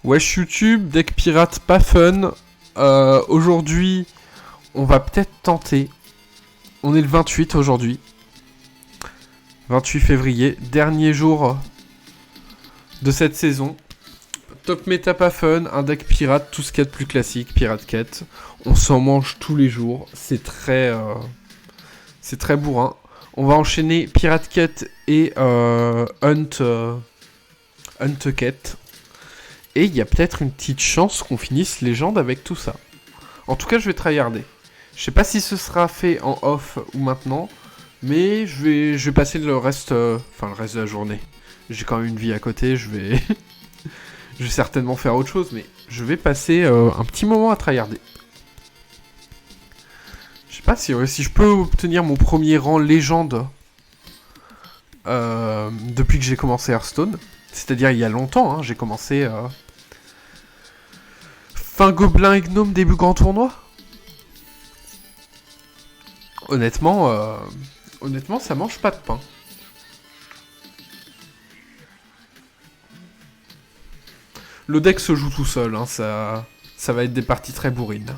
Wesh YouTube, deck pirate pas fun. Aujourd'hui, on va peut-être tenter. On est le 28 aujourd'hui. 28 février, dernier jour de cette saison. Top méta pas fun, un deck pirate, tout ce qu'il y a de plus classique, pirate quête. On s'en mange tous les jours, c'est très bourrin. On va enchaîner pirate quête et hunt quête. Et il y a peut-être une petite chance qu'on finisse légende avec tout ça. En tout cas, je vais tryharder. Je sais pas si ce sera fait en off ou maintenant, mais je vais passer le reste de la journée. J'ai quand même une vie à côté, je vais je vais certainement faire autre chose, mais je vais passer un petit moment à tryharder. Je sais pas si je peux obtenir mon premier rang légende depuis que j'ai commencé Hearthstone. C'est-à-dire il y a longtemps, hein, j'ai commencé fin gobelin et gnome début grand tournoi. Honnêtement, ça mange pas de pain. Le deck se joue tout seul, hein, ça va être des parties très bourrines.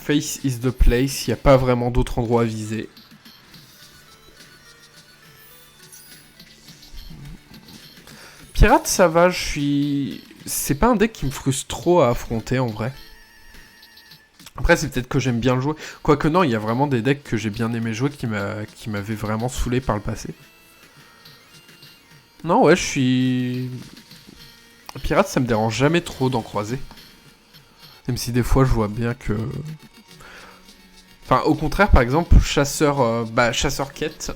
Face is the place, il n'y a pas vraiment d'autre endroit à viser. Pirate, ça va, c'est pas un deck qui me frustre trop à affronter en vrai. Après, c'est peut-être que j'aime bien le jouer. Quoique non, il y a vraiment des decks que j'ai bien aimé jouer qui m'avaient vraiment saoulé par le passé. Non, ouais, Pirate, ça me dérange jamais trop d'en croiser. Même si des fois, je vois bien que... Enfin, au contraire, par exemple, chasseur quête.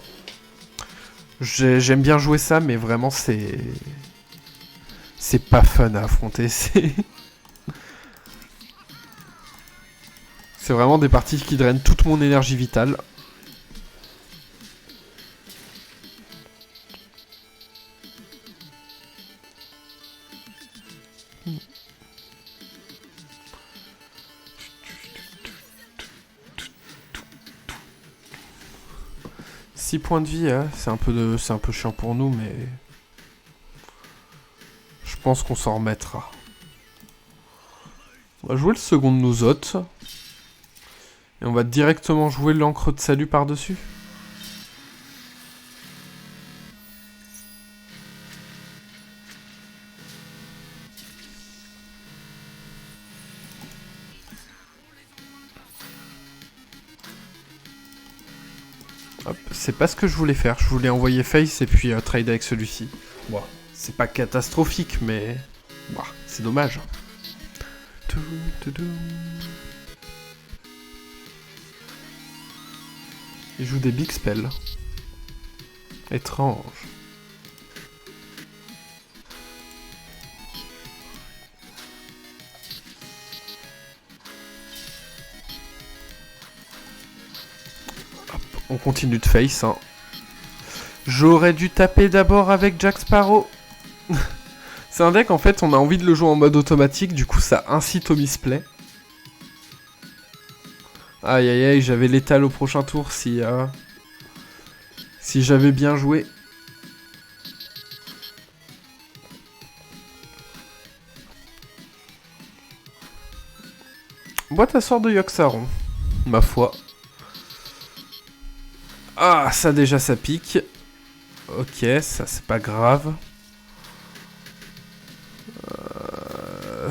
J'aime bien jouer ça, mais vraiment, c'est pas fun à affronter. C'est vraiment des parties qui drainent toute mon énergie vitale. Points de vie, hein. C'est un peu chiant pour nous, mais je pense qu'on s'en remettra. On va jouer le second de nos hôtes. Et on va directement jouer l'encre de salut par-dessus. Hop, c'est pas ce que je voulais faire. Je voulais envoyer Face et puis trade avec celui-ci. Bon, c'est pas catastrophique, mais... Bon, c'est dommage. Il joue des big spells. Étrange. On continue de face, hein. J'aurais dû taper d'abord avec Jack Sparrow. C'est un deck, en fait, on a envie de le jouer en mode automatique, du coup ça incite au misplay. Aïe aïe aïe, j'avais l'étal au prochain tour si j'avais bien joué. Boîte à sort de Yogg-Saron, ma foi. Ah, ça déjà, ça pique. Ok, ça c'est pas grave.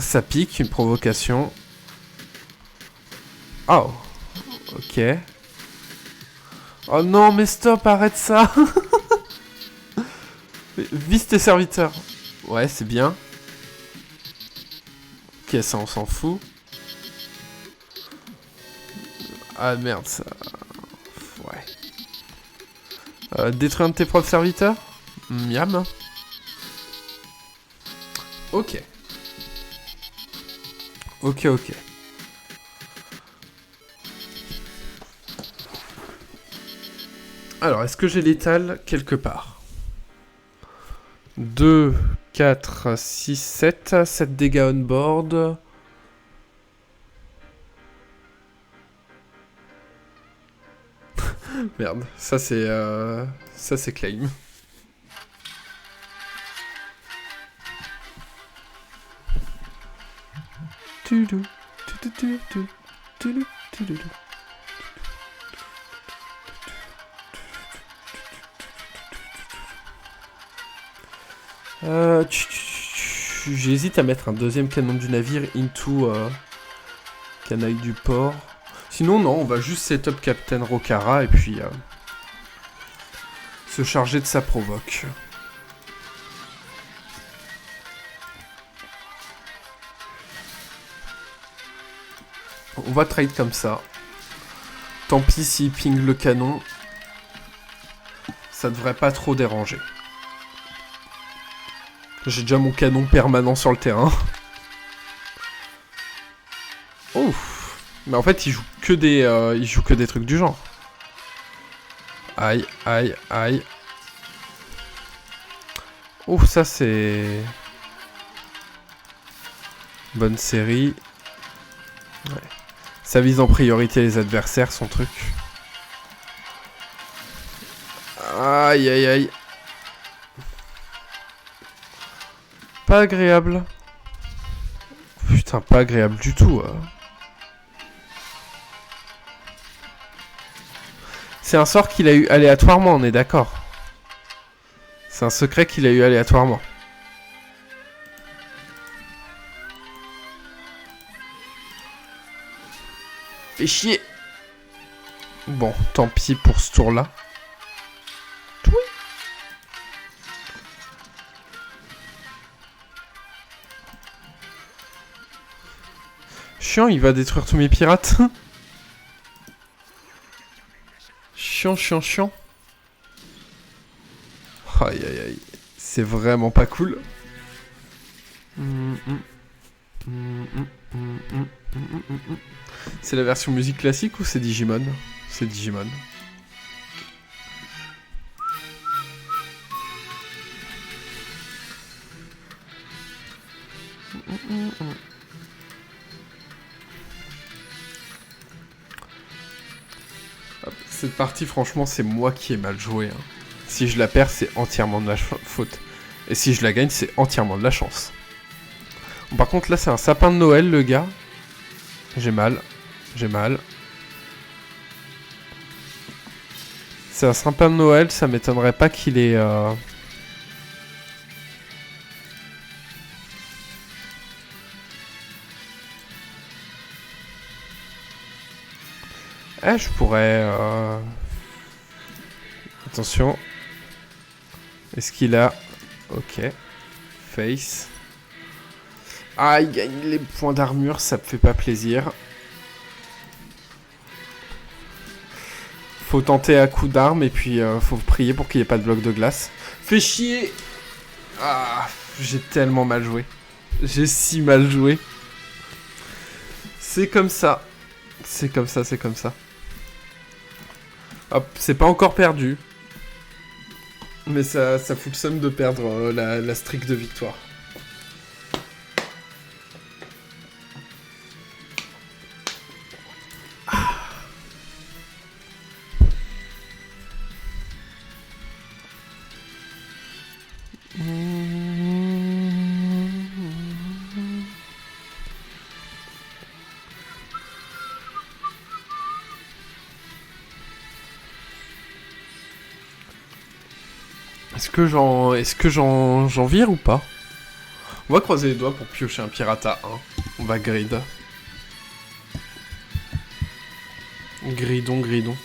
Ça pique, une provocation. Oh, ok. Oh non, mais stop, arrête ça. Vise tes serviteurs. Ouais, c'est bien. Ok, ça on s'en fout. Ah merde, ça... Ouais. Détruire un de tes propres serviteurs. Miam. Ok. Ok. Alors, est-ce que j'ai l'étal quelque part? 2 4, 6, 7. 7 dégâts on board. Merde, ça c'est claim. J'hésite à mettre un deuxième canon du navire into canaille du port. Sinon non, on va juste setup Captain Rokara et puis se charger de sa provoque. On va trade comme ça. Tant pis s'il ping le canon. Ça devrait pas trop déranger. J'ai déjà mon canon permanent sur le terrain. Ouf. Mais en fait, il joue que des trucs du genre. Aïe, aïe, aïe. Ouf, ça c'est... Bonne série. Ouais. Ça vise en priorité les adversaires, son truc. Aïe, aïe, aïe. Pas agréable. Putain, pas agréable du tout. C'est un sort qu'il a eu aléatoirement, on est d'accord. C'est un secret qu'il a eu aléatoirement. Fais chier. Bon, tant pis pour ce tour-là. Chiant, il va détruire tous mes pirates. Chiant, chiant, chiant. Aïe, aïe, aïe. C'est vraiment pas cool. C'est la version musique classique ou c'est Digimon? C'est Digimon. Cette partie, franchement, c'est moi qui ai mal joué. Hein. Si je la perds, c'est entièrement de la faute. Et si je la gagne, c'est entièrement de la chance. Bon, par contre, là, c'est un sapin de Noël, le gars. J'ai mal. J'ai mal. C'est un sapin de Noël, ça m'étonnerait pas qu'il ait... Eh, je pourrais... Attention. Est-ce qu'il a... Ok. Face. Ah, il gagne les points d'armure, ça me fait pas plaisir. Faut tenter à coup d'arme et puis faut prier pour qu'il n'y ait pas de bloc de glace. Fais chier. Ah, j'ai tellement mal joué. J'ai si mal joué. C'est comme ça. C'est comme ça, c'est comme ça. Hop, c'est pas encore perdu. Mais ça fout le seum de perdre la streak de victoire. Est-ce que j'en vire ou pas? On va croiser les doigts pour piocher un pirate à 1. On va grid. Gridon, gridon.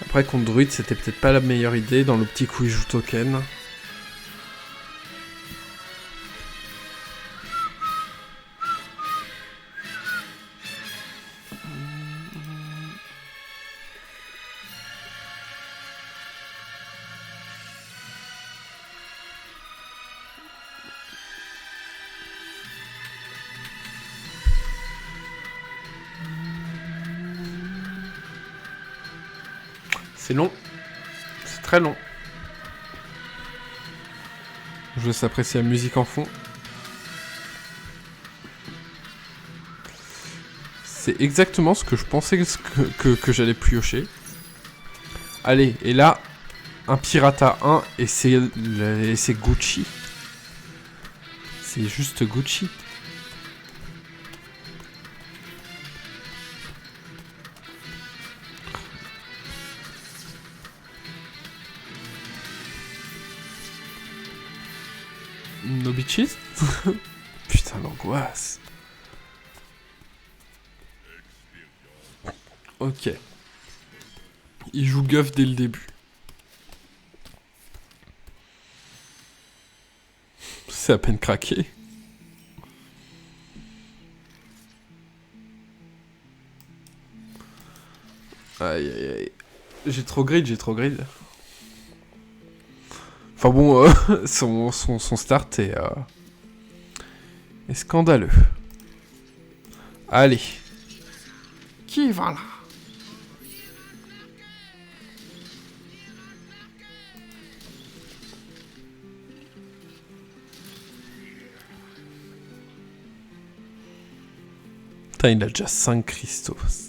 Après, contre druide, c'était peut-être pas la meilleure idée. Dans le petit coup, il joue token. C'est long. C'est très long. Je laisse apprécier la musique en fond. C'est exactement ce que je pensais que j'allais piocher. Allez, et là, un Pirata 1 et c'est Gucci. C'est juste Gucci. No bitches. Putain, l'angoisse. Ok. Il joue Guff dès le début. C'est à peine craqué. Aïe aïe aïe. J'ai trop grid. Enfin bon, son start est scandaleux. Allez. Qui va là? Putain, il a déjà 5 Christos.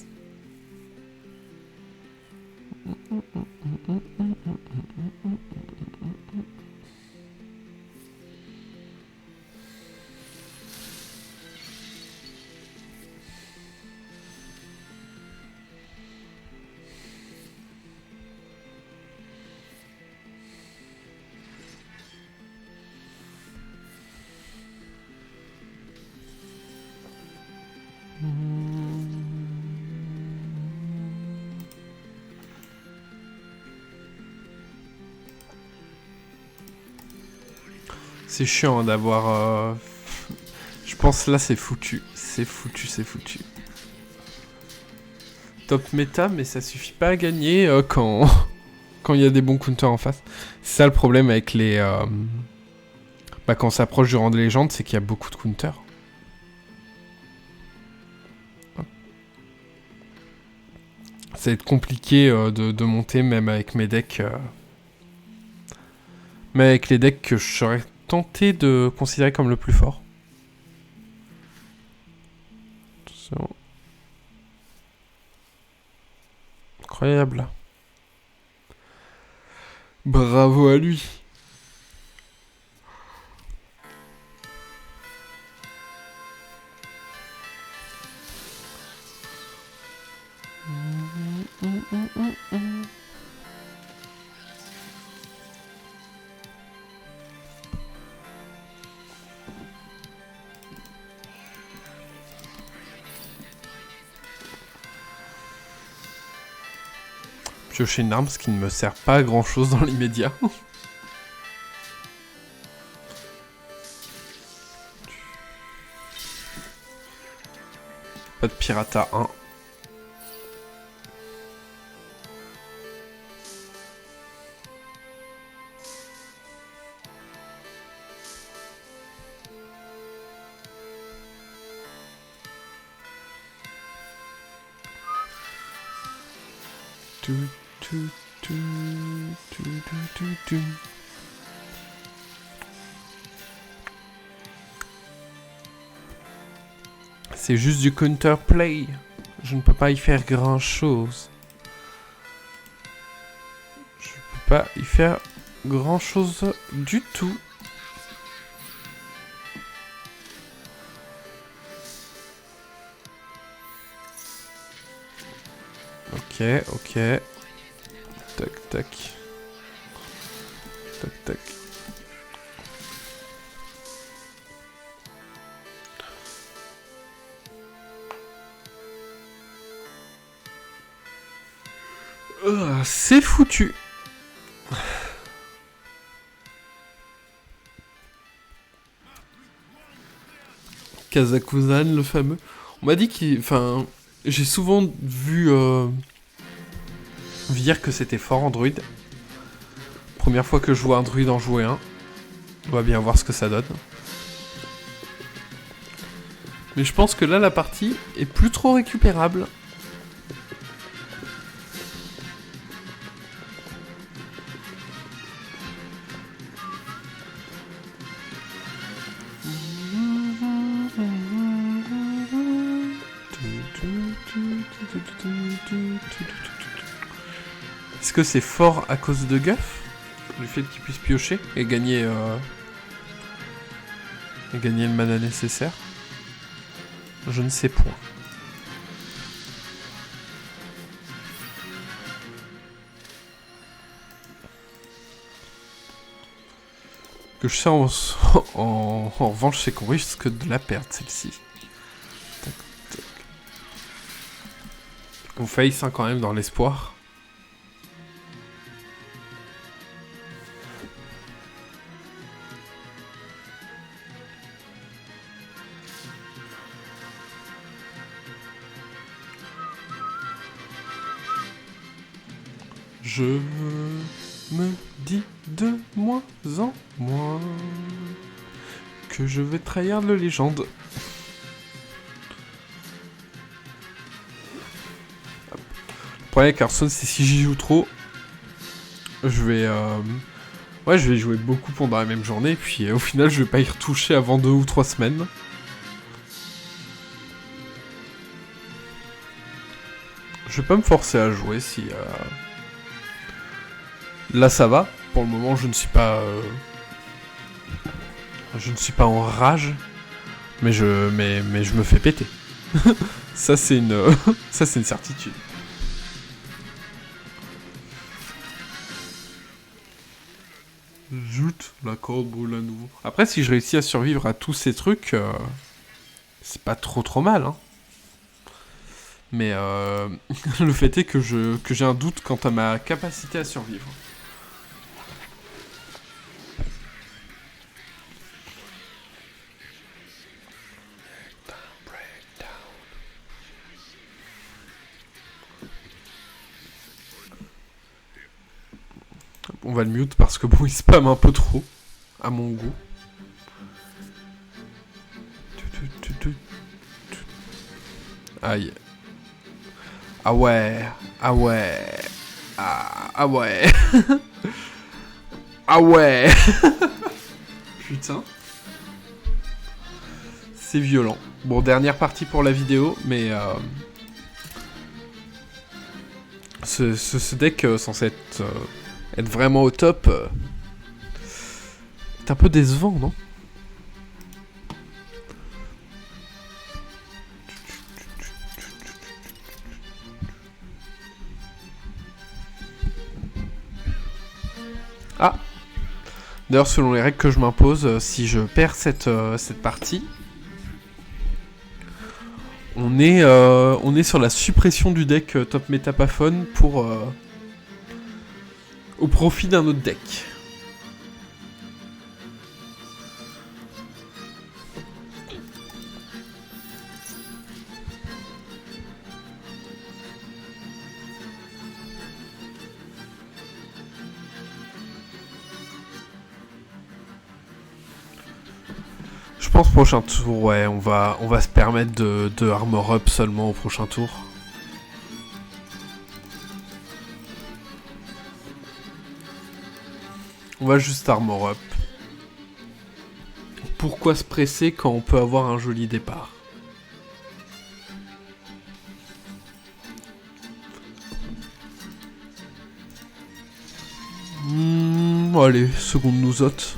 C'est chiant d'avoir... Je pense là c'est foutu. C'est foutu. Top méta, mais ça suffit pas à gagner quand il y a des bons counters en face. C'est ça le problème avec les... quand on s'approche du rang de légende, c'est qu'il y a beaucoup de counters. Ça va être compliqué de monter même avec mes decks. Mais avec les decks que je serais tenté de considérer comme le plus fort. Attention. Incroyable. Bravo à lui. Piocher une arme, ce qui ne me sert pas à grand chose dans l'immédiat. Pas de Pirata 1. C'est juste du counterplay. Je ne peux pas y faire grand chose. Je peux pas y faire grand chose du tout. Ok. Tac. C'est foutu. Kazakhstan, le fameux. On m'a dit qu'il... Enfin, j'ai souvent vu dire que c'était fort en druide. Première fois que je vois un druide en jouer un. On va bien voir ce que ça donne. Mais je pense que là, la partie est plus trop récupérable. Est-ce que c'est fort à cause de Guff? Le fait qu'il puisse piocher et gagner le mana nécessaire? Je ne sais point. Que je sais en revanche, c'est qu'on risque de la perdre, celle-ci. Tac, tac. On face hein, quand même dans l'espoir. Je me dis de moins en moins que je vais trahir le légende. Le problème avec Hearthstone, c'est si j'y joue trop, je vais ouais, je vais jouer beaucoup pendant la même journée, puis au final, je vais pas y retoucher avant 2 ou 3 semaines. Je vais pas me forcer à jouer si... Là, ça va. Pour le moment, je ne suis pas... Je ne suis pas en rage, mais je me fais péter. Ça, c'est une... ça, c'est une certitude. Joute, la corde brûle à nouveau. Après, si je réussis à survivre à tous ces trucs, c'est pas trop mal, hein. Mais le fait est que j'ai un doute quant à ma capacité à survivre. On va le mute parce que bon, il spam un peu trop, à mon goût. Aïe. Ah ouais, ah ouais, ah ouais, ah ouais. Putain. C'est violent. Bon, dernière partie pour la vidéo, mais ce deck censé être vraiment au top est un peu décevant, non? Ah! D'ailleurs, selon les règles que je m'impose, si je perds cette partie, on est sur la suppression du deck top métapaphone pour au profit d'un autre deck. Je pense prochain tour, ouais, on va se permettre de armor up seulement au prochain tour. On va juste armor up. Pourquoi se presser quand on peut avoir un joli départ? Allez, seconde nous ôte.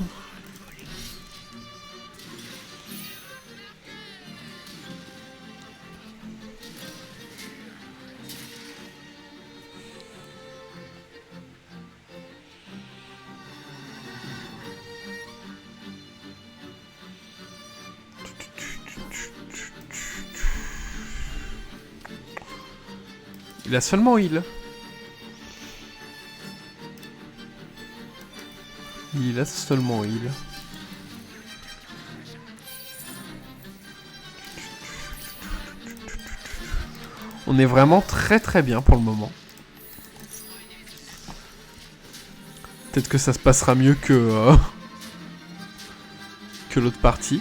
Il a seulement heal. Il a seulement heal. On est vraiment très bien pour le moment. Peut-être que ça se passera mieux que l'autre partie.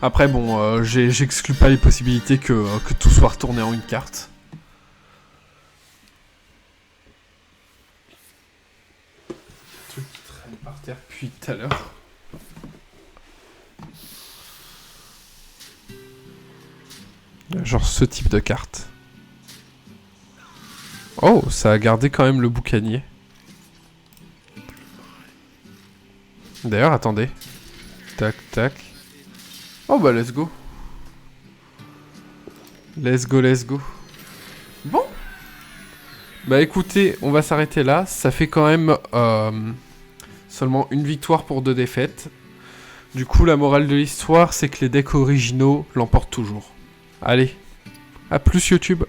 Après bon, j'exclus pas les possibilités que tout soit retourné en une carte. Le truc qui traîne par terre depuis tout à l'heure. Genre ce type de carte. Oh, ça a gardé quand même le boucanier. D'ailleurs, attendez. Tac, tac. Oh bah, let's go. Let's go, let's go. Bon. Bah écoutez, on va s'arrêter là. Ça fait quand même seulement une victoire pour 2 défaites. Du coup, la morale de l'histoire, c'est que les decks originaux l'emportent toujours. Allez, à plus YouTube.